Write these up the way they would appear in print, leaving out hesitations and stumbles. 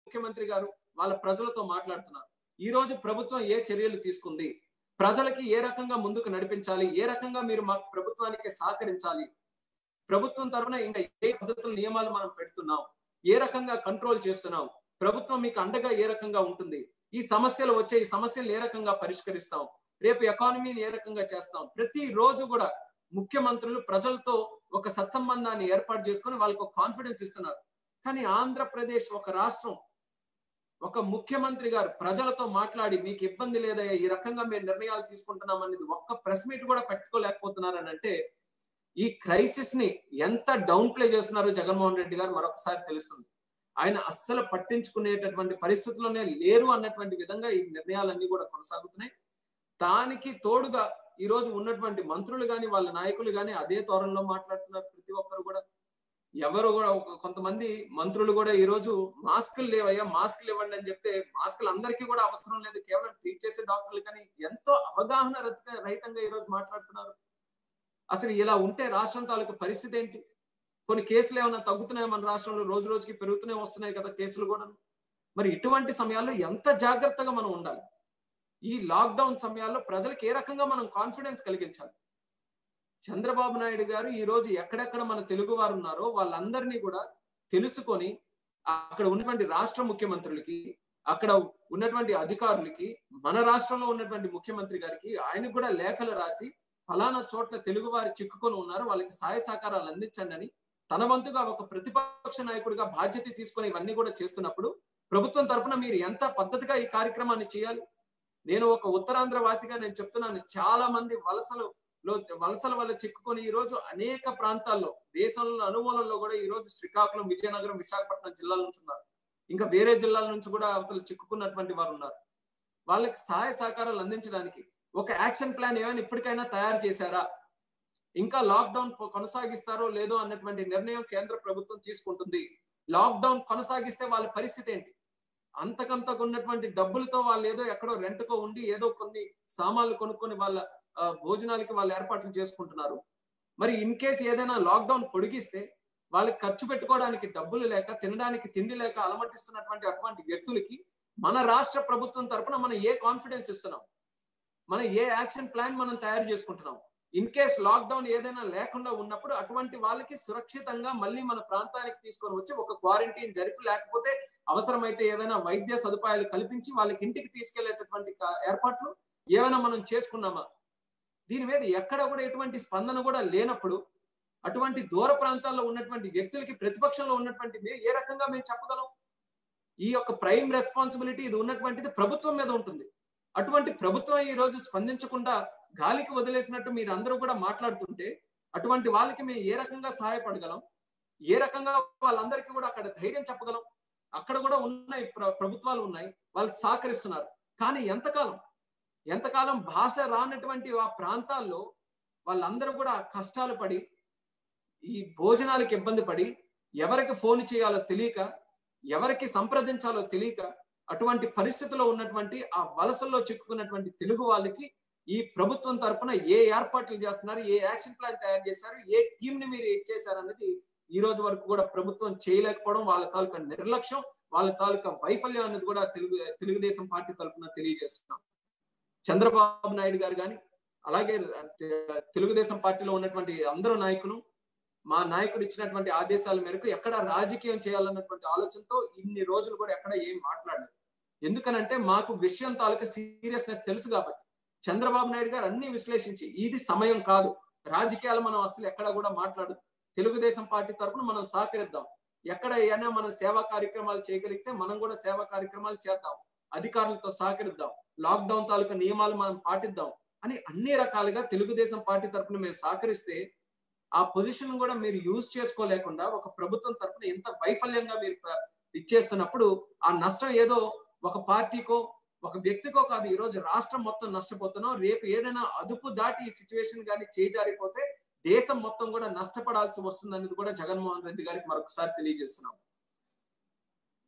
ముఖ్యమంత్రి గారు వాళ్ళ ప్రజలతో మాట్లాడుతున్నారు. ఈ రోజు ప్రభుత్వం ఏ చర్యలు తీసుకుంది, ప్రజలకి ఏ రకంగా ముందుకు నడిపించాలి, ఏ రకంగా మీరు మా ప్రభుత్వానికి సహకరించాలి, ప్రభుత్వం తరఫున ఇంకా ఏ పద్ధతుల నియమాలు మనం పెడుతున్నాం, ఏ రకంగా కంట్రోల్ చేస్తున్నాం, ప్రభుత్వం మీకు అండగా ఏ రకంగా ఉంటుంది, ఈ సమస్యలు వచ్చే ఈ సమస్యలు ఏ రకంగా పరిష్కరిస్తాం, రేపు ఎకానమీని ఏ రకంగా చేస్తాం. ప్రతి రోజు కూడా ముఖ్యమంత్రులు ప్రజలతో ఒక సత్సంబంధాన్ని ఏర్పాటు చేసుకొని వాళ్ళకి ఒక కాన్ఫిడెన్స్ ఇస్తున్నారు. కానీ ఆంధ్రప్రదేశ్ ఒక రాష్ట్రం, ఒక ముఖ్యమంత్రి గారు ప్రజలతో మాట్లాడి మీకు ఇబ్బంది లేదయ్యా, ఈ రకంగా మేము నిర్ణయాలు తీసుకుంటున్నాం అనేది ఒక్క ప్రెస్ మీట్ కూడా పెట్టుకోలేకపోతున్నారని అంటే ఈ క్రైసిస్ ని ఎంత డౌన్ ప్లే చేస్తున్నారో జగన్మోహన్ రెడ్డి గారు మరొకసారి తెలుస్తుంది. ఆయన అస్సలు పట్టించుకునేటటువంటి పరిస్థితుల్లోనే లేరు అన్నటువంటి విధంగా ఈ నిర్ణయాలన్నీ కూడా కొనసాగుతున్నాయి. దానికి తోడుగా ఈ రోజు ఉన్నటువంటి మంత్రులు గాని వాళ్ళ నాయకులు గాని అదే తోరణంలో మాట్లాడుతున్నారు. ప్రతి ఒక్కరు కూడా ఎవరు కూడా కొంతమంది మంత్రులు కూడా ఈ రోజు మాస్కులు లేవయ్యా, మాస్కులు ఇవ్వండి అని చెప్తే మాస్కులు అందరికీ కూడా అవసరం లేదు, కేవలం ట్రీట్ చేసే డాక్టర్లు కానీ ఎంతో అవగాహన రహితంగా ఈ రోజు మాట్లాడుతున్నారు. అసలు ఇలా ఉంటే రాష్ట్రం తాలూకు పరిస్థితి ఏంటి? కొన్ని కేసులు ఏమైనా తగ్గుతున్నాయి మన రాష్ట్రంలో? రోజు రోజుకి పెరుగుతూనే వస్తున్నాయి కదా కేసులు కూడా. మరి ఇటువంటి సమయాల్లో ఎంత జాగ్రత్తగా మనం ఉండాలి? ఈ లాక్డౌన్ సమయాల్లో ప్రజలకు ఏ రకంగా మనం కాన్ఫిడెన్స్ కలిగించాలి? చంద్రబాబు నాయుడు గారు ఈ రోజు ఎక్కడెక్కడ మన తెలుగు వారు ఉన్నారో వాళ్ళందరినీ కూడా తెలుసుకొని అక్కడ ఉన్నటువంటి రాష్ట్ర ముఖ్యమంత్రులకి, అక్కడ ఉన్నటువంటి అధికారులకి, మన రాష్ట్రంలో ఉన్నటువంటి ముఖ్యమంత్రి గారికి ఆయనకు కూడా లేఖలు రాసి ఫలానా చోట్ల తెలుగు వారు చిక్కుకొని ఉన్నారు, వాళ్ళకి సహాయ సహకారాలు అందించండి అని తన వంతుగా ఒక ప్రతిపక్ష నాయకుడిగా బాధ్యత తీసుకొని ఇవన్నీ కూడా చేస్తున్నప్పుడు ప్రభుత్వం తరఫున మీరు ఎంత పద్ధతిగా ఈ కార్యక్రమాన్ని చేయాలి? నేను ఒక ఉత్తరాంధ్ర వాసిగా నేను చెప్తున్నాను, చాలా మంది వలసల వల్ల చిక్కుకొని ఈ రోజు అనేక ప్రాంతాల్లో దేశంలో అనుమూలంలో కూడా ఈ రోజు శ్రీకాకుళం, విజయనగరం, విశాఖపట్నం జిల్లాల నుంచి ఉన్నారు. ఇంకా వేరే జిల్లాల నుంచి కూడా అవతల చిక్కుకున్నటువంటి వారు ఉన్నారు. వాళ్ళకి సహాయ సహకారాలు అందించడానికి ఒక యాక్షన్ ప్లాన్ ఏమైనా ఇప్పటికైనా తయారు చేశారా? ఇంకా లాక్డౌన్ కొనసాగిస్తారో లేదో అన్నటువంటి నిర్ణయం కేంద్ర ప్రభుత్వం తీసుకుంటుంది. లాక్డౌన్ కొనసాగిస్తే వాళ్ళ పరిస్థితి ఏంటి? అంతకంతకు ఉన్నటువంటి డబ్బులతో వాళ్ళు ఏదో ఎక్కడో రెంట్కో ఉండి ఏదో కొన్ని సామాన్లు కొనుక్కొని వాళ్ళ భోజనాలకి వాళ్ళు ఏర్పాట్లు చేసుకుంటున్నారు. మరి ఇన్ కేసు ఏదైనా లాక్డౌన్ పొడిగిస్తే వాళ్ళకి ఖర్చు పెట్టుకోవడానికి డబ్బులు లేక, తినడానికి తిండి లేక అలమటిస్తున్నటువంటి అటువంటి వ్యక్తులకి మన రాష్ట్ర ప్రభుత్వం తరఫున మనం ఏ కాన్ఫిడెన్స్ ఇస్తున్నాం? మనం ఏ యాక్షన్ ప్లాన్ మనం తయారు చేసుకుంటున్నాం? ఇన్ కేస్ లాక్డౌన్ ఏదైనా లేకుండా ఉన్నప్పుడు అటువంటి వాళ్ళకి సురక్షితంగా మళ్ళీ మన ప్రాంతానికి తీసుకొని వచ్చి ఒక క్వారంటైన్ జరిపి, లేకపోతే అవసరమైతే ఏదైనా వైద్య సదుపాయాలు కల్పించి వాళ్ళకి ఇంటికి తీసుకెళ్లేటటువంటి ఏర్పాట్లు ఏమైనా మనం చేసుకున్నామా? దీని మీద ఎక్కడ కూడా ఎటువంటి స్పందన కూడా లేనప్పుడు అటువంటి దూర ప్రాంతాల్లో ఉన్నటువంటి వ్యక్తులకి ప్రతిపక్షంలో ఉన్నటువంటి ఏ రకంగా మేము చెప్పగలం? ఈ యొక్క ప్రైమ్ రెస్పాన్సిబిలిటీ ఇది ఉన్నటువంటిది ప్రభుత్వం మీద ఉంటుంది. అటువంటి ప్రభుత్వం ఈ రోజు స్పందించకుండా గాలికి వదిలేసినట్టు మీరు అందరూ కూడా మాట్లాడుతుంటే అటువంటి వాళ్ళకి మేము ఏ రకంగా సహాయపడగలం? ఏ రకంగా వాళ్ళందరికీ కూడా అక్కడ ధైర్యం చెప్పగలం? అక్కడ కూడా ఉన్నాయి ప్రభుత్వాలు ఉన్నాయి, వాళ్ళు సహకరిస్తున్నారు. కానీ ఎంతకాలం భాష రానటువంటి ఆ ప్రాంతాల్లో వాళ్ళందరూ కూడా కష్టాలు పడి, ఈ భోజనాలకు ఇబ్బంది పడి, ఎవరికి ఫోన్ చేయాలో తెలియక, ఎవరికి సంప్రదించాలో తెలియక అటువంటి పరిస్థితుల్లో ఉన్నటువంటి ఆ వలసల్లో చిక్కుకున్నటువంటి తెలుగు వాళ్ళకి ఈ ప్రభుత్వం తరఫున ఏ ఏర్పాట్లు చేస్తున్నారు, ఏ యాక్షన్ ప్లాన్ తయారు చేశారు, ఏ టీం ని మీరు ఇచ్చేశారు అన్నది ఈ రోజు వరకు కూడా ప్రభుత్వం చేయలేకపోవడం, వాళ్ళ తాలూకా నిర్లక్ష్యం, వాళ్ళ తాలూకా వైఫల్యం అనేది కూడా తెలుగుదేశం పార్టీ తరఫున తెలియజేస్తున్నాం. చంద్రబాబు నాయుడు గారు కానీ, అలాగే తెలుగుదేశం పార్టీలో ఉన్నటువంటి అందరూ నాయకులు, మా నాయకుడు ఇచ్చినటువంటి ఆదేశాల మేరకు ఎక్కడ రాజకీయం చేయాలన్నటువంటి ఆలోచనతో ఇన్ని రోజులు కూడా ఎక్కడ ఏం మాట్లాడలేదు. ఎందుకనంటే మాకు విషయం తాలూకా సీరియస్నెస్ తెలుసు కాబట్టి. చంద్రబాబు నాయుడు గారు అన్ని విశ్లేషించి ఇది సమయం కాదు, రాజకీయాలు మనం అసలు ఎక్కడ కూడా మాట్లాడదు, తెలుగుదేశం పార్టీ తరఫున మనం సహకరిద్దాం, ఎక్కడ ఏమైనా మనం సేవా కార్యక్రమాలు చేయగలిగితే మనం కూడా సేవా కార్యక్రమాలు చేద్దాం, అధికారులతో సహకరిద్దాం, లాక్డౌన్ తాలూకా నియమాలు మనం పాటిద్దాం అని అన్ని రకాలుగా తెలుగుదేశం పార్టీ తరఫున మేము సహకరిస్తే ఆ పొజిషన్ కూడా మీరు యూజ్ చేసుకోలేకుండా ఒక ప్రభుత్వం తరఫున ఎంత వైఫల్యంగా మీరు ఇచ్చేస్తున్నప్పుడు ఆ నష్టం ఏదో ఒక పార్టీకో ఒక వ్యక్తికో కాదు, ఈ రోజు రాష్ట్రం మొత్తం నష్టపోతున్నాం. రేపు ఏదైనా అదుపు దాటి ఈ సిచ్యువేషన్ కానీ చేజారిపోతే దేశం మొత్తం కూడా నష్టపడాల్సి వస్తుందనేది కూడా జగన్మోహన్ రెడ్డి గారికి మరొకసారి తెలియజేస్తున్నాం.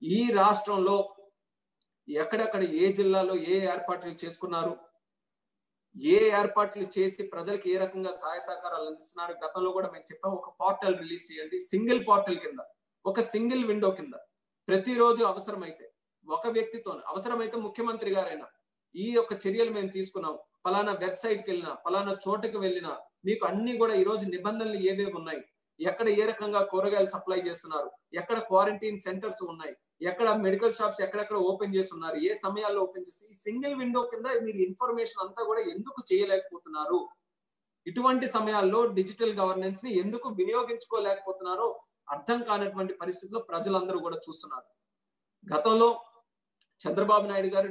ఈ రాష్ట్రంలో ఎక్కడెక్కడ ఏ జిల్లాలో ఏ ఏర్పాట్లు చేసుకున్నారు, ఏ ఏర్పాట్లు చేసి ప్రజలకు ఏ రకంగా సహాయ సహకారాలు అందిస్తున్నారు? గతంలో కూడా మేము చెప్పాం, ఒక పోర్టల్ రిలీజ్ చేయండి, సింగిల్ పోర్టల్ కింద, ఒక సింగిల్ విండో కింద ప్రతిరోజు అవసరమైతే ఒక వ్యక్తితో, అవసరమైతే ముఖ్యమంత్రి గారైనా ఈ యొక్క చర్యలు మేము తీసుకున్నాం, పలానా వెబ్సైట్కి వెళ్ళినా, పలానా చోటుకి వెళ్ళినా మీకు అన్ని కూడా ఈ రోజు నిబంధనలు ఏవేవి ఉన్నాయి, ఎక్కడ ఏ రకంగా కూరగాయలు సప్లై చేస్తున్నారు, ఎక్కడ క్వారంటైన్ సెంటర్స్ ఉన్నాయి, ఎక్కడ మెడికల్ షాప్స్ ఎక్కడెక్కడ ఓపెన్ చేస్తున్నారు, ఏ సమయాల్లో ఓపెన్ చేసి, ఈ సింగిల్ విండో కింద మీరు ఇన్ఫర్మేషన్ అంతా కూడా ఎందుకు చేయలేకపోతున్నారు, ఇటువంటి సమయాల్లో డిజిటల్ గవర్నెన్స్ ని ఎందుకు వినియోగించుకోలేకపోతున్నారో అర్థం కానటువంటి పరిస్థితిలో ప్రజలందరూ కూడా చూస్తున్నారు. గతంలో చంద్రబాబు నాయుడు గారు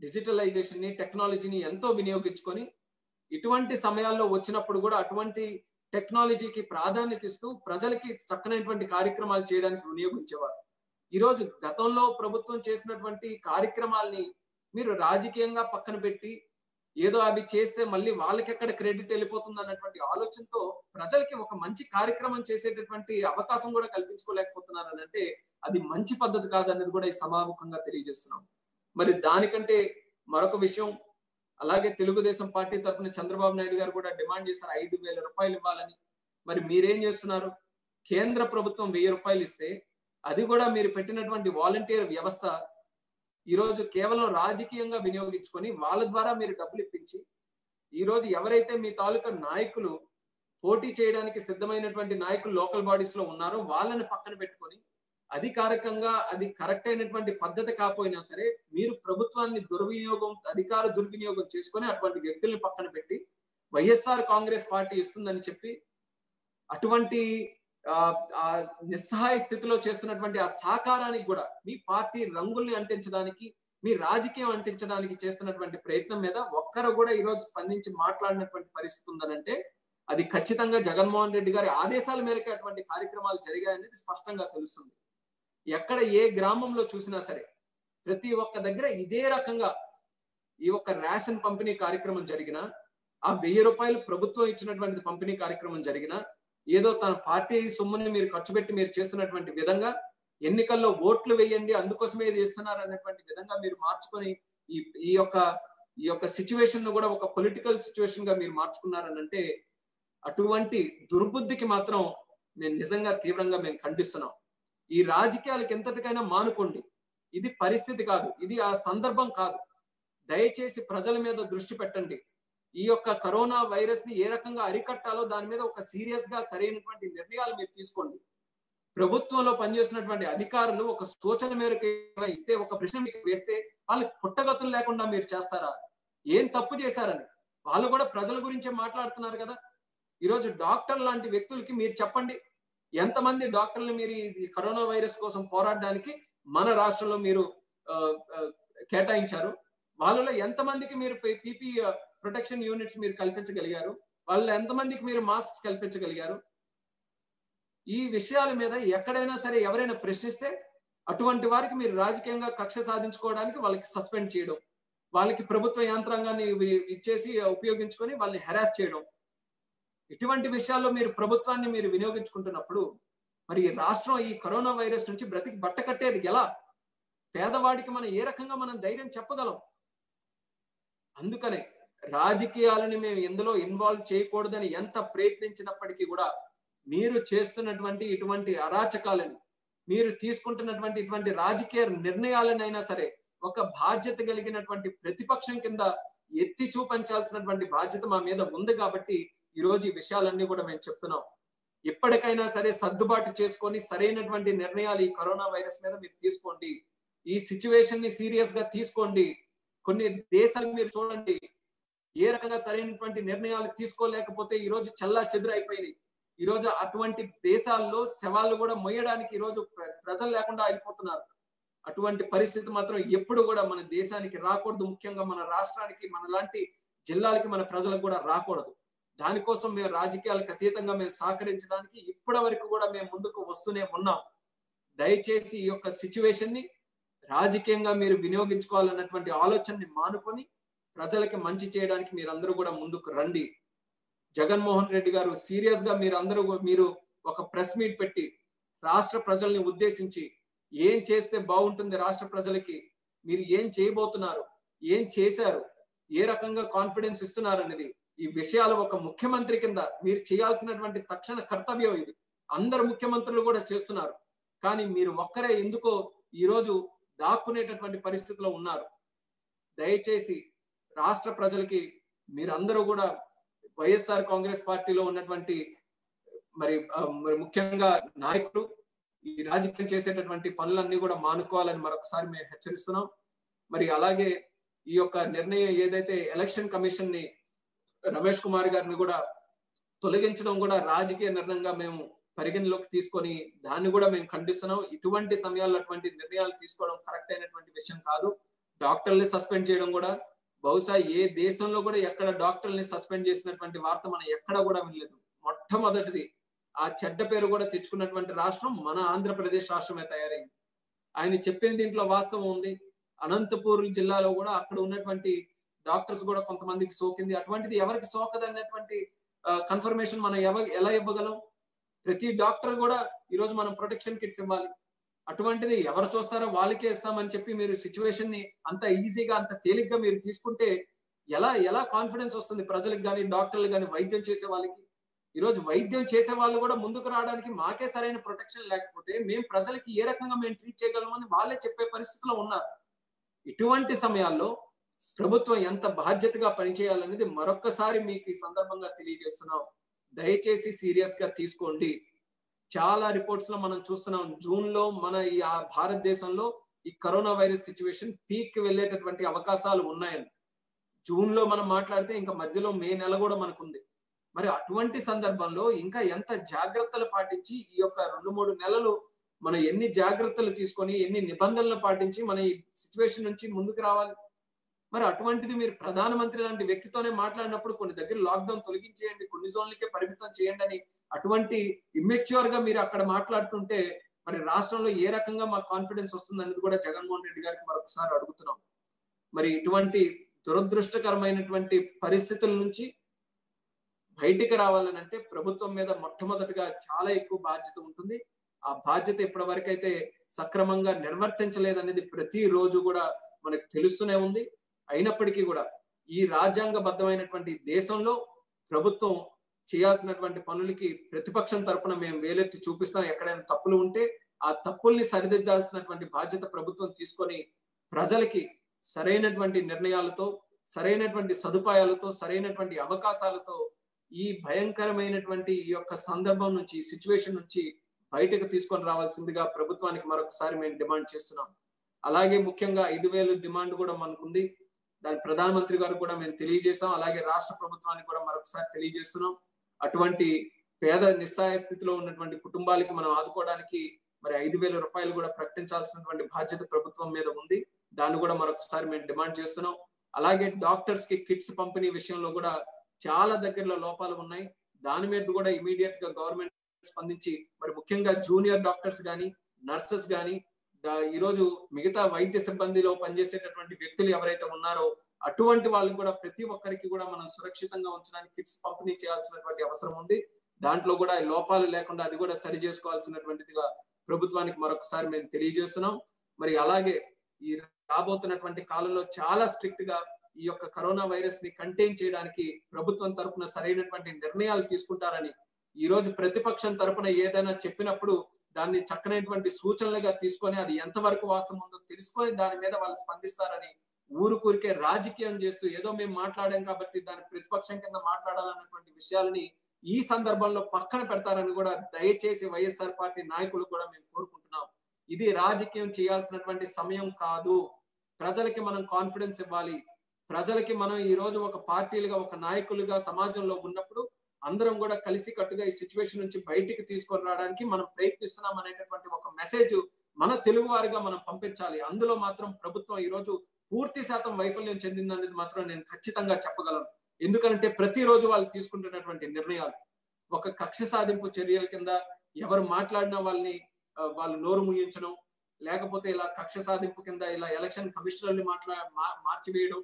డిజిటలైజేషన్ ని, టెక్నాలజీని ఎంతో వినియోగించుకొని ఇటువంటి సమయాల్లో వచ్చినప్పుడు కూడా అటువంటి టెక్నాలజీకి ప్రాధాన్యత ఇస్తూ ప్రజలకి చక్కనైనటువంటి కార్యక్రమాలు చేయడానికి వినియోగించేవారు. ఈరోజు గతంలో ప్రభుత్వం చేసినటువంటి కార్యక్రమాల్ని మీరు రాజకీయంగా పక్కన పెట్టి ఏదో అవి చేస్తే మళ్ళీ వాళ్ళకి ఎక్కడ క్రెడిట్ వెళ్ళిపోతుంది అన్నటువంటి ఆలోచనతో ప్రజలకి ఒక మంచి కార్యక్రమం చేసేటటువంటి అవకాశం కూడా కల్పించుకోలేకపోతున్నారు అని అంటే అది మంచి పద్ధతి కాదన్నది కూడా ఈ సభాముఖంగా తెలియజేస్తున్నాం. మరి దానికంటే మరొక విషయం, అలాగే తెలుగుదేశం పార్టీ తరఫున చంద్రబాబు నాయుడు గారు కూడా డిమాండ్ చేశారు 5,000 రూపాయలు ఇవ్వాలని. మరి మీరేం చేస్తున్నారు? కేంద్ర ప్రభుత్వం 1000 రూపాయలు ఇస్తే అది కూడా మీరు పెట్టినటువంటి వాలంటీర్ వ్యవస్థ ఈరోజు కేవలం రాజకీయంగా వినియోగించుకొని వాళ్ళ ద్వారా మీరు డబ్బులు ఇప్పించి, ఈరోజు ఎవరైతే మీ తాలూకా నాయకులు పోటీ చేయడానికి సిద్ధమైనటువంటి నాయకులు లోకల్ బాడీస్ లో ఉన్నారో వాళ్ళని పక్కన పెట్టుకొని అధికారికంగా అది కరెక్ట్ అయినటువంటి పద్ధతి కాకపోయినా సరే మీరు ప్రభుత్వాన్ని అధికార దుర్వినియోగం చేసుకొని అటువంటి వ్యక్తుల్ని పక్కన పెట్టి వైఎస్ఆర్ కాంగ్రెస్ పార్టీ ఇస్తుందని చెప్పి అటువంటి నిస్సహాయ స్థితిలో చేస్తున్నటువంటి ఆ సహకారానికి కూడా మీ పార్టీ రంగుల్ని అంటించడానికి, మీ రాజకీయం అంటించడానికి చేస్తున్నటువంటి ప్రయత్నం మీద ఒక్కరు కూడా ఈరోజు స్పందించి మాట్లాడినటువంటి పరిస్థితి ఉందనంటే అది ఖచ్చితంగా జగన్మోహన్ రెడ్డి గారి ఆదేశాల మేరకు అటువంటి కార్యక్రమాలు జరిగాయనేది స్పష్టంగా తెలుస్తుంది. ఎక్కడ ఏ గ్రామంలో చూసినా సరే ప్రతి ఒక్క దగ్గర ఇదే రకంగా ఈ ఒక్క రేషన్ పంపిణీ కార్యక్రమం జరిగినా, ఆ 1000 రూపాయలు ప్రభుత్వం ఇచ్చినటువంటి పంపిణీ కార్యక్రమం జరిగినా, ఏదో తన పార్టీ సొమ్ముని మీరు ఖర్చు పెట్టి మీరు చేస్తున్నటువంటి విధంగా ఎన్నికల్లో ఓట్లు వేయండి అందుకోసమే ఇది చేస్తున్నారు అన్నటువంటి విధంగా మీరు మార్చుకొని ఈ యొక్క సిచ్యువేషన్ ను కూడా ఒక పొలిటికల్ సిచ్యువేషన్ గా మీరు మార్చుకున్నారనంటే అటువంటి దుర్బుద్ధికి మాత్రం నేను నిజంగా తీవ్రంగా మేము ఖండిస్తున్నాం. ఈ రాజకీయాలకు ఎంతటికైనా మానుకోండి, ఇది పరిస్థితి కాదు, ఇది ఆ సందర్భం కాదు. దయచేసి ప్రజల మీద దృష్టి పెట్టండి. ఈ యొక్క కరోనా వైరస్ ని ఏ రకంగా అరికట్టాలో దాని మీద ఒక సీరియస్ గా సరైనటువంటి నిర్ణయాలు మీరు తీసుకోండి. ప్రభుత్వంలో పనిచేస్తున్నటువంటి అధికారులు ఒక సూచన మేరకు ఇస్తే, ఒక ప్రశ్న మీకు వేస్తే వాళ్ళకి పుట్టగతులు లేకుండా మీరు చేస్తారా? ఏం తప్పు చేశారని వాళ్ళు కూడా ప్రజల గురించే మాట్లాడుతున్నారు కదా. ఈరోజు డాక్టర్ లాంటి వ్యక్తులకి మీరు చెప్పండి, ఎంతమంది డాక్టర్లు మీరు ఈ కరోనా వైరస్ కోసం పోరాడడానికి మన రాష్ట్రంలో మీరు కేటాయించారు? వాళ్ళలో ఎంతమందికి మీరు పీపీ ప్రొటెక్షన్ యూనిట్స్ మీరు కల్పించగలిగారు? వాళ్ళలో ఎంతమందికి మీరు మాస్క్ కల్పించగలిగారు? ఈ విషయాల మీద ఎక్కడైనా సరే ఎవరైనా ప్రశ్నిస్తే అటువంటి వారికి మీరు రాజకీయంగా కక్ష సాధించుకోవడానికి వాళ్ళకి సస్పెండ్ చేయడం, వాళ్ళకి ప్రభుత్వ యంత్రాంగాన్ని ఇచ్చేసి ఉపయోగించుకొని వాళ్ళని హెరాస్ చేయడం, ఇటువంటి విషయాల్లో మీరు ప్రభుత్వాన్ని మీరు వినియోగించుకుంటున్నప్పుడు మరి రాష్ట్రం ఈ కరోనా వైరస్ నుంచి బ్రతికి బట్ట కట్టేది ఎలా? పేదవాడికి మనం ఏ రకంగా మనం ధైర్యం చెప్పగలం? అందుకనే రాజకీయాలని మేము ఎందులో ఇన్వాల్వ్ చేయకూడదని ఎంత ప్రయత్నించినప్పటికీ కూడా మీరు చేస్తున్నటువంటి ఇటువంటి అరాచకాలని, మీరు తీసుకుంటున్నటువంటి ఇటువంటి రాజకీయ నిర్ణయాలనైనా సరే ఒక బాధ్యత కలిగినటువంటి ప్రతిపక్షం కింద ఎత్తి చూపించాల్సినటువంటి బాధ్యత మా మీద ఉంది. కాబట్టి ఈ రోజు ఈ విషయాలన్నీ కూడా మేము చెప్తున్నాం. ఎప్పటికైనా సరే సర్దుబాటు చేసుకొని సరైనటువంటి నిర్ణయాలు ఈ కరోనా వైరస్ మీద మీరు తీసుకోండి. ఈ సిచ్యువేషన్ ని సీరియస్ గా తీసుకోండి. కొన్ని దేశాలు మీరు చూడండి, ఏ రకంగా సరైనటువంటి నిర్ణయాలు తీసుకోలేకపోతే ఈ రోజు చల్లా చెదురు అయిపోయినాయి. ఈ రోజు అటువంటి దేశాల్లో శవాళ్ళు కూడా మొయ్యడానికి ఈ రోజు ప్రజలు లేకుండా అయిపోతున్నారు. అటువంటి పరిస్థితి మాత్రం ఎప్పుడు కూడా మన దేశానికి రాకూడదు. ముఖ్యంగా మన రాష్ట్రానికి, మన లాంటి జిల్లాలకి, మన ప్రజలకు కూడా రాకూడదు. దానికోసం మేము రాజకీయాలకు అతీతంగా మేము సహకరించడానికి ఇప్పటి వరకు కూడా మేము ముందుకు వస్తూనే ఉన్నాం. దయచేసి ఈ యొక్క సిచ్యువేషన్ ని రాజకీయంగా మీరు వినియోగించుకోవాలన్నటువంటి ఆలోచనని మానుకొని ప్రజలకి మంచి చేయడానికి మీరందరూ కూడా ముందుకు రండి. జగన్మోహన్ రెడ్డి గారు సీరియస్ గా మీరు ఒక ప్రెస్ మీట్ పెట్టి రాష్ట్ర ప్రజల్ని ఉద్దేశించి ఏం చేస్తే బాగుంటుంది, రాష్ట్ర ప్రజలకి మీరు ఏం చేయబోతున్నారు, ఏం చేశారు, ఏ రకంగా కాన్ఫిడెన్స్ ఇస్తున్నారు అనేది ఈ విషయాలు ఒక ముఖ్యమంత్రి కింద మీరు చేయాల్సినటువంటి తక్షణ కర్తవ్యం ఇది. అందరు ముఖ్యమంత్రులు కూడా చేస్తున్నారు. కానీ మీరు ఒక్కరే ఎందుకో ఈరోజు దాక్కునేటటువంటి పరిస్థితిలో ఉన్నారు. దయచేసి రాష్ట్ర ప్రజలకి మీరందరూ కూడా వైఎస్ఆర్ కాంగ్రెస్ పార్టీలో ఉన్నటువంటి మరి ముఖ్యంగా నాయకులు ఈ రాజకీయం చేసేటటువంటి పనులన్నీ కూడా మానుకోవాలని మరొకసారి మేము హెచ్చరిస్తున్నాం. మరి అలాగే ఈ యొక్క నిర్ణయం ఏదైతే ఎలక్షన్ కమిషన్ ని రమేష్ కుమార్ గారిని కూడా తొలగించడం కూడా రాజకీయ నిర్ణయంగా మేము పరిగణలోకి తీసుకొని దాన్ని కూడా మేము ఖండిస్తున్నాం. ఇటువంటి సమయాల్లో అటువంటి నిర్ణయాలు తీసుకోవడం కరెక్ట్ అయినటువంటి విషయం కాదు. డాక్టర్ని సస్పెండ్ చేయడం కూడా బహుశా ఏ దేశంలో కూడా ఎక్కడ డాక్టర్ని సస్పెండ్ చేసినటువంటి వార్త మనం ఎక్కడ కూడా వినలేదు. మొట్టమొదటిది ఆ చెడ్డ పేరు కూడా తెచ్చుకున్నటువంటి రాష్ట్రం మన ఆంధ్రప్రదేశ్ రాష్ట్రమే తయారైంది. ఆయన చెప్పిన దీంట్లో వాస్తవం ఉంది. అనంతపూర్ జిల్లాలో కూడా అక్కడ ఉన్నటువంటి డాక్టర్స్ కూడా కొంతమందికి సోకింది. అటువంటిది ఎవరికి సోకదన్నటువంటి కన్ఫర్మేషన్ మనం ఎలా ఇవ్వగలం? ప్రతి డాక్టర్ కూడా ఈరోజు మనం ప్రొటెక్షన్ కిట్స్ ఇవ్వాలి. అటువంటిది ఎవరు చూస్తారో వాళ్ళకే ఇస్తామని చెప్పి మీరు సిచ్యువేషన్ ని అంత ఈజీగా అంత తేలిగ్గా మీరు తీసుకుంటే ఎలా కాన్ఫిడెన్స్ వస్తుంది ప్రజలకు కానీ డాక్టర్లు కానీ వైద్యం చేసే వాళ్ళకి? ఈరోజు వైద్యం చేసే వాళ్ళు కూడా ముందుకు రావడానికి మాకే సరైన ప్రొటెక్షన్ లేకపోతే మేము ప్రజలకి ఏ రకంగా మేము ట్రీట్ చేయగలమని వాళ్ళే చెప్పే పరిస్థితిలో ఉన్నారు. ఇటువంటి సమయాల్లో ప్రభుత్వం ఎంత బాధ్యతగా పనిచేయాలనేది మరొక్కసారి మీకు ఈ సందర్భంగా తెలియజేస్తున్నాం. దయచేసి సీరియస్ గా తీసుకోండి. చాలా రిపోర్ట్స్ లో మనం చూస్తున్నాం, జూన్ లో మన ఈ భారతదేశంలో ఈ కరోనా వైరస్ సిచ్యువేషన్ పీక్ వెళ్ళేటటువంటి అవకాశాలు ఉన్నాయని జూన్ లో మనం మాట్లాడితే ఇంకా మధ్యలో మే నెల కూడా మనకుంది. మరి అటువంటి సందర్భంలో ఇంకా ఎంత జాగ్రత్తలు పాటించి ఈ యొక్క 2-3 నెలలు మనం ఎన్ని జాగ్రత్తలు తీసుకొని ఎన్ని నిబంధనలు పాటించి మన ఈ సిచ్యువేషన్ నుంచి ముందుకు రావాలి? మరి అటువంటిది మీరు ప్రధానమంత్రి లాంటి వ్యక్తితోనే మాట్లాడినప్పుడు కొన్ని దగ్గర లాక్డౌన్ తొలగించేయండి, కొన్ని జోన్లకే పరిమితం చేయండి అని అటువంటి ఇమ్మెచ్యూర్ గా మీరు అక్కడ మాట్లాడుతుంటే మరి రాష్ట్రంలో ఏ రకంగా మాకు కాన్ఫిడెన్స్ వస్తుంది అనేది కూడా జగన్మోహన్ రెడ్డి గారికి మరొకసారి అడుగుతున్నాం. మరి ఇటువంటి దురదృష్టకరమైనటువంటి పరిస్థితుల నుంచి బయటికి రావాలని అంటే ప్రభుత్వం మీద మొట్టమొదటిగా చాలా ఎక్కువ బాధ్యత ఉంటుంది. ఆ బాధ్యత ఇప్పటివరకైతే సక్రమంగా నిర్వర్తించలేదనేది ప్రతిరోజు కూడా మనకు తెలుస్తూనే ఉంది. అయినప్పటికీ కూడా ఈ రాజ్యాంగబద్ధమైనటువంటి దేశంలో ప్రభుత్వం చేయాల్సినటువంటి పనులకి ప్రతిపక్షం తరపున మేము వేలెత్తి చూపిస్తాం. ఎక్కడైనా తప్పులు ఉంటే ఆ తప్పుల్ని సరిదిద్దాల్సినటువంటి బాధ్యత ప్రభుత్వం తీసుకొని ప్రజలకి సరైనటువంటి నిర్ణయాలతో, సరైనటువంటి సదుపాయాలతో, సరైనటువంటి అవకాశాలతో ఈ భయంకరమైనటువంటి ఈ యొక్క సందర్భం నుంచి, ఈ సిచ్యువేషన్ నుంచి బయటకు తీసుకొని రావాల్సిందిగా ప్రభుత్వానికి మరొకసారి మేము డిమాండ్ చేస్తున్నాం. అలాగే ముఖ్యంగా 5,000 డిమాండ్ కూడా మనకుంది. దాని ప్రధానమంత్రి గారు కూడా మేము తెలియజేసాం. అలాగే రాష్ట్ర ప్రభుత్వానికి కూడా మరొకసారి తెలియజేస్తున్నాం. అటువంటి పేద నిస్సహాయ స్థితిలో ఉన్నటువంటి కుటుంబాలకి మనం ఆదుకోవడానికి మరి 5,000 రూపాయలు కూడా ప్రకటించాల్సినటువంటి బాధ్యత ప్రభుత్వం మీద ఉంది. దాన్ని కూడా మరొకసారి మేము డిమాండ్ చేస్తున్నాం. అలాగే డాక్టర్స్ కి కిట్స్ పంపిణీ విషయంలో కూడా చాలా దగ్గరలో లోపాలు ఉన్నాయి. దాని మీద కూడా ఇమీడియట్ గా గవర్నమెంట్ స్పందించి మరి ముఖ్యంగా జూనియర్ డాక్టర్స్ కానీ, నర్సెస్ కానీ, ఈరోజు మిగతా వైద్య సిబ్బందిలో పనిచేసేటటువంటి వ్యక్తులు ఎవరైతే ఉన్నారో అటువంటి వాళ్ళు కూడా ప్రతి ఒక్కరికి కూడా మనం సురక్షితంగా ఉంచడానికి కిట్స్ పంపిణీ చేయాల్సినటువంటి అవసరం ఉంది. దాంట్లో కూడా లోపాలు లేకుండా అది కూడా సరి చేసుకోవాల్సినటువంటిదిగా ప్రభుత్వానికి మరొకసారి మేము తెలియజేస్తున్నాం. మరి అలాగే ఈ రాబోతున్నటువంటి కాలంలో చాలా స్ట్రిక్ట్ గా ఈ యొక్క కరోనా వైరస్ ని కంటైన్ చేయడానికి ప్రభుత్వం తరపున సరైనటువంటి నిర్ణయాలు తీసుకుంటారని, ఈ రోజు ప్రతిపక్షం తరపున ఏదైనా చెప్పినప్పుడు దాన్ని చక్కనైనటువంటి సూచనలుగా తీసుకొని అది ఎంతవరకు వాస్తవం ఉందో తెలుసుకొని దాని మీద వాళ్ళు స్పందిస్తారని, ఊరికే రాజకీయం చేస్తూ ఏదో మేము మాట్లాడాం కాబట్టి దాని ప్రతిపక్షం కింద మాట్లాడాలన్నటువంటి విషయాలని ఈ సందర్భంలో పక్కన పెడతారని కూడా దయచేసి వైఎస్ఆర్ పార్టీ నాయకులు కూడా మేము కోరుకుంటున్నాం. ఇది రాజకీయం చేయాల్సినటువంటి సమయం కాదు. ప్రజలకి మనం కాన్ఫిడెన్స్ ఇవ్వాలి. ప్రజలకి మనం ఈ రోజు ఒక పార్టీలుగా, ఒక నాయకులుగా సమాజంలో ఉన్నప్పుడు అందరం కూడా కలిసి కట్టుగా ఈ సిచ్యువేషన్ నుంచి బయటికి తీసుకొని రావడానికి మనం ప్రయత్నిస్తున్నాం అనేటటువంటి ఒక మెసేజ్ మన తెలుగు వారిగా మనం పంపించాలి. అందులో మాత్రం ప్రభుత్వం ఈ రోజు పూర్తి శాతం వైఫల్యం చెందిందనేది మాత్రం నేను ఖచ్చితంగా చెప్పగలను. ఎందుకంటే ప్రతిరోజు వాళ్ళు తీసుకుంటున్నటువంటి నిర్ణయాలు ఒక కక్ష సాధింపు చర్యల కింద ఎవరు మాట్లాడినా వాళ్ళు నోరు ముయించడం, లేకపోతే ఇలా కక్ష సాధింపు కింద ఇలా ఎలక్షన్ కమిషనర్ని మార్చివేయడం,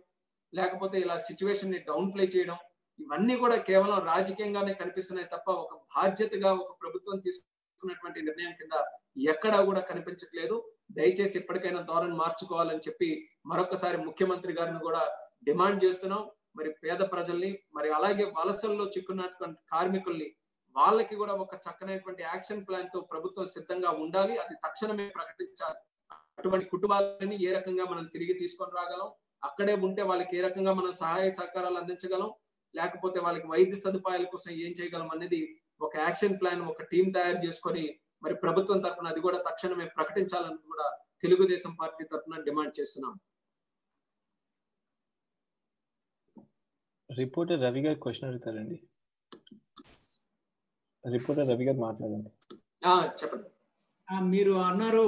లేకపోతే ఇలా సిచ్యువేషన్ ని డౌన్ ప్లే చేయడం, ఇవన్నీ కూడా కేవలం రాజకీయంగానే కనిపిస్తున్నాయి తప్ప ఒక బాధ్యతగా ఒక ప్రభుత్వం తీసుకున్నటువంటి నిర్ణయం కింద ఎక్కడా కూడా కనిపించట్లేదు. దయచేసి ఎప్పటికైనా ధోరణి మార్చుకోవాలని చెప్పి మరొకసారి ముఖ్యమంత్రి గారిని కూడా డిమాండ్ చేస్తున్నాం. మరి పేద ప్రజల్ని, మరి అలాగే వలసల్లో చిక్కున్నటువంటి కార్మికుల్ని, వాళ్ళకి కూడా ఒక చక్కనైనటువంటి యాక్షన్ ప్లాన్ తో ప్రభుత్వం సిద్ధంగా ఉండాలి. అది తక్షణమే ప్రకటించాలి. అటువంటి కుటుంబాలని ఏ రకంగా మనం తిరిగి తీసుకొని రాగలం, అక్కడే ఉంటే వాళ్ళకి ఏ రకంగా మనం సహాయ సహకారాలు అందించగలం, లేకపోతే వాళ్ళకి వైద్య సదుపాయాల కోసం ఏం చేయగలం అనేది ఒక యాక్షన్ ప్లాన్, ఒక టీం తయారు చేసుకొని మరి ప్రభుత్వం తరఫున అది కూడా తక్షణమే ప్రకటించాలని కూడా తెలుగుదేశం పార్టీ తరఫున డిమాండ్ చేస్తున్నాం. రిపోర్టర్ రవి గారు క్వశ్చన్ అడుగుతారండి. రిపోర్టర్ రవి గారు మాట్లాడండి. చెప్పండి. మీరు అన్నారు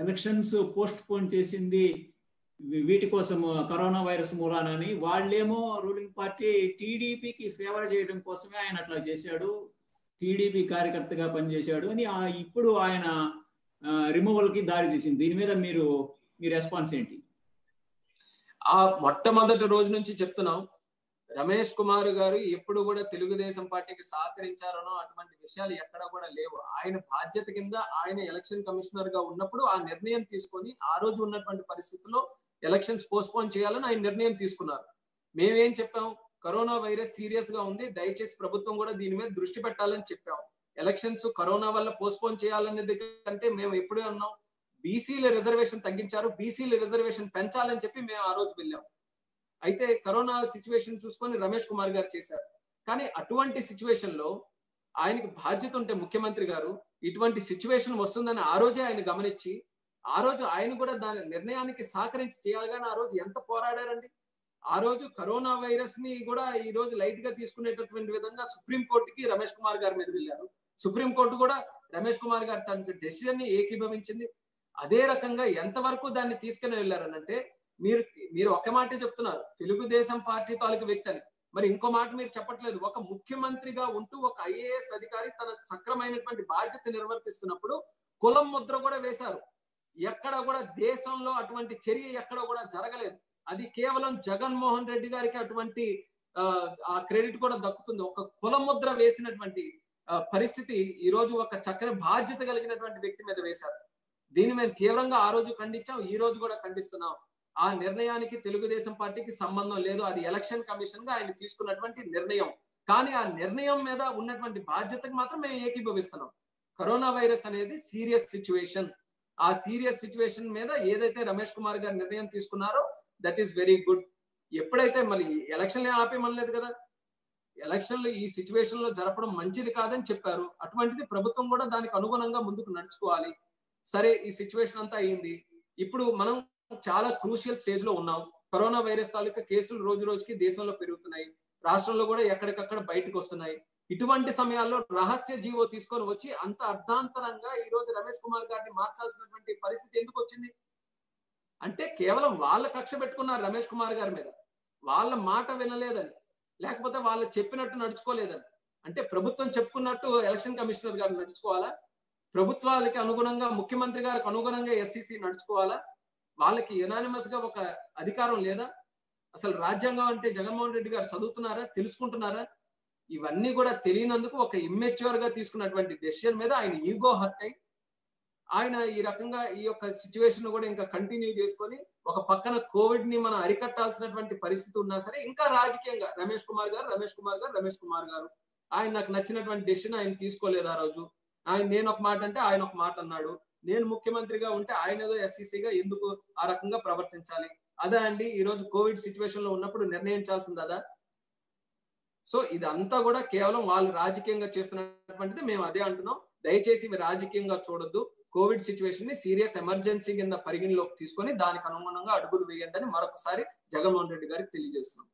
ఎలక్షన్స్ పోస్ట్ పోన్ చేసింది వీటి కోసం, కరోనా వైరస్ మూలానని. వాళ్ళేమో రూలింగ్ పార్టీ టీడీపీకి ఫేవర్ చేయడం కోసమే ఆయన అట్లా చేశాడు, టీడీపీ కార్యకర్తగా పనిచేశాడు అని ఇప్పుడు ఆయన రిమూవల్ కి దారి తీసింది. దీని మీద మీ రెస్పాన్స్ ఏంటి? మొట్టమొదటి రోజు నుంచి చెప్తున్నాం, రమేష్ కుమార్ గారు ఎప్పుడు కూడా తెలుగుదేశం పార్టీకి సహకరించారనో అటువంటి విషయాలు ఎక్కడా కూడా లేవు. ఆయన బాధ్యత కింద ఆయన ఎలక్షన్ కమిషనర్ గా ఉన్నప్పుడు ఆ నిర్ణయం తీసుకొని ఆ రోజు ఉన్నటువంటి పరిస్థితుల్లో ఎలక్షన్స్ పోస్ట్ పోన్ చేయాలని ఆయన నిర్ణయం తీసుకున్నారు. మేమేం చెప్పాం, కరోనా వైరస్ సీరియస్ గా ఉంది, దయచేసి ప్రభుత్వం కూడా దీని మీద దృష్టి పెట్టాలని చెప్పాం. ఎలక్షన్స్ కరోనా వల్ల పోస్ట్ పోన్ చేయాలనేది కంటే మేము ఎప్పుడే అన్నాం, బీసీల రిజర్వేషన్ తగ్గించారు, బీసీల రిజర్వేషన్ పెంచాలని చెప్పి మేము ఆ రోజు వెళ్ళాం. అయితే కరోనా సిచ్యువేషన్ చూసుకొని రమేష్ కుమార్ గారు చేశారు. కానీ అటువంటి సిచ్యువేషన్ లో ఆయనకి బాధ్యత ఉంటే ముఖ్యమంత్రి గారు ఇటువంటి సిచ్యువేషన్ వస్తుందని ఆ రోజే ఆయన గమనించి ఆ రోజు ఆయన కూడా దాని నిర్ణయానికి సహకరించి చేయాలి. కానీ ఆ రోజు ఎంత పోరాడారండి. ఆ రోజు కరోనా వైరస్ ని కూడా ఈ రోజు లైట్ గా తీసుకునేటటువంటి విధంగా సుప్రీంకోర్టుకి రమేష్ కుమార్ గారి మీద వెళ్ళారు. సుప్రీంకోర్టు కూడా రమేష్ కుమార్ గారు తన డెసిషన్ ని ఏకీభవించింది. అదే రకంగా ఎంతవరకు దాన్ని తీసుకుని వెళ్ళారనంటే, మీరు ఒక మాటే చెప్తున్నారు తెలుగుదేశం పార్టీ తాలూకు వ్యక్తి అని, మరి ఇంకో మాట మీరు చెప్పట్లేదు. ఒక ముఖ్యమంత్రిగా ఉంటూ ఒక ఐఏఎస్ అధికారి తన సక్రమైనటువంటి బాధ్యత నిర్వర్తిస్తున్నప్పుడు కులం ముద్ర కూడా వేశారు. ఎక్కడ కూడా దేశంలో అటువంటి చర్య ఎక్కడ కూడా జరగలేదు. అది కేవలం జగన్మోహన్ రెడ్డి గారికి అటువంటి ఆ క్రెడిట్ కూడా దక్కుతుంది. ఒక కుల ముద్ర వేసినటువంటి పరిస్థితి ఈ రోజు ఒక చక్కని బాధ్యత కలిగినటువంటి వ్యక్తి మీద వేశారు. దీన్ని మేము తీవ్రంగా ఆ రోజు ఖండించాం, ఈ రోజు కూడా ఖండిస్తున్నాం. ఆ నిర్ణయానికి తెలుగుదేశం పార్టీకి సంబంధం లేదు. అది ఎలక్షన్ కమిషన్ గా ఆయన తీసుకున్నటువంటి నిర్ణయం. కానీ ఆ నిర్ణయం మీద ఉన్నటువంటి బాధ్యతకు మాత్రం మేము ఏకీభవిస్తున్నాం. కరోనా వైరస్ అనేది సీరియస్ సిచ్యువేషన్. ఆ సీరియస్ సిచ్యువేషన్ మీద ఏదైతే రమేష్ కుమార్ గారు నిర్ణయం తీసుకున్నారో దట్ ఈస్ వెరీ గుడ్. ఎప్పుడైతే మళ్ళీ ఎలక్షన్లు ఆపేమనలేదు కదా, ఎలక్షన్లు ఈ సిచ్యువేషన్ లో జరపడం మంచిది కాదని చెప్పారు. అటువంటిది ప్రభుత్వం కూడా దానికి అనుగుణంగా ముందుకు నడుచుకోవాలి. సరే, ఈ సిచ్యువేషన్ అంతా అయింది. ఇప్పుడు మనం చాలా క్రూషియల్ స్టేజ్ లో ఉన్నాం. కరోనా వైరస్ తాలూకా కేసులు రోజు రోజుకి దేశంలో పెరుగుతున్నాయి, రాష్ట్రంలో కూడా ఎక్కడికక్కడ బయటకు వస్తున్నాయి. ఇటువంటి సమయాల్లో రహస్య జీవో తీసుకొని వచ్చి అంత అర్ధాంతరంగా ఈ రోజు రమేష్ కుమార్ గారిని మార్చాల్సినటువంటి పరిస్థితి ఎందుకు వచ్చింది అంటే, కేవలం వాళ్ళ కక్ష పెట్టుకున్నారు రమేష్ కుమార్ గారి మీద, వాళ్ళ మాట వినలేదని, లేకపోతే వాళ్ళు చెప్పినట్టు నడుచుకోలేదని. అంటే ప్రభుత్వం చెప్పుకున్నట్టు ఎలక్షన్ కమిషనర్ గారు నడుచుకోవాలా? ప్రభుత్వాలకి అనుగుణంగా ముఖ్యమంత్రి గారికి అనుగుణంగా ఎస్సీసీ నడుచుకోవాలా? వాళ్ళకి యునానిమస్ గా ఒక అధికారం లేదా? అసలు రాజ్యాంగం అంటే జగన్మోహన్ రెడ్డి గారు చదువుతున్నారా, తెలుసుకుంటున్నారా? ఇవన్నీ కూడా తెలియనందుకు ఒక ఇమ్మెచ్యూర్ గా తీసుకున్నటువంటి డెసిషన్ మీద ఆయన ఈగో హర్ట్ అయి ఆయన ఈ రకంగా ఈ యొక్క సిచ్యువేషన్ కూడా ఇంకా కంటిన్యూ చేసుకొని, ఒక పక్కన కోవిడ్ ని మనం అరికట్టాల్సినటువంటి పరిస్థితి ఉన్నా సరే ఇంకా రాజకీయంగా రమేష్ కుమార్ గారు ఆయన నాకు నచ్చినటువంటి డెసిషన్ ఆయన తీసుకోలేదు. ఆ రోజు నేను ఒక మాట అంటే ఆయన ఒక మాట అన్నాడు. నేను ముఖ్యమంత్రిగా ఉంటే ఆయన ఏదో ఎస్సీసీగా ఎందుకు ఆ రకంగా ప్రవర్తించాలి? అదే అండి ఈ రోజు కోవిడ్ సిచ్యువేషన్ లో ఉన్నప్పుడు నిర్ణయించాల్సింది అదా? సో ఇదంతా కూడా కేవలం వాళ్ళు రాజకీయంగా చేస్తున్నటువంటిది. మేము అదే అంటున్నాం, దయచేసి మీరు రాజకీయంగా చూడొద్దు. కోవిడ్ సిచ్యువేషన్ ని సీరియస్ ఎమర్జెన్సీ కింద పరిగణలోకి తీసుకొని దానికి అనుగుణంగా అడుగులు వేయండి అని మరొకసారి జగన్మోహన్ రెడ్డి గారికి తెలియజేస్తున్నాం.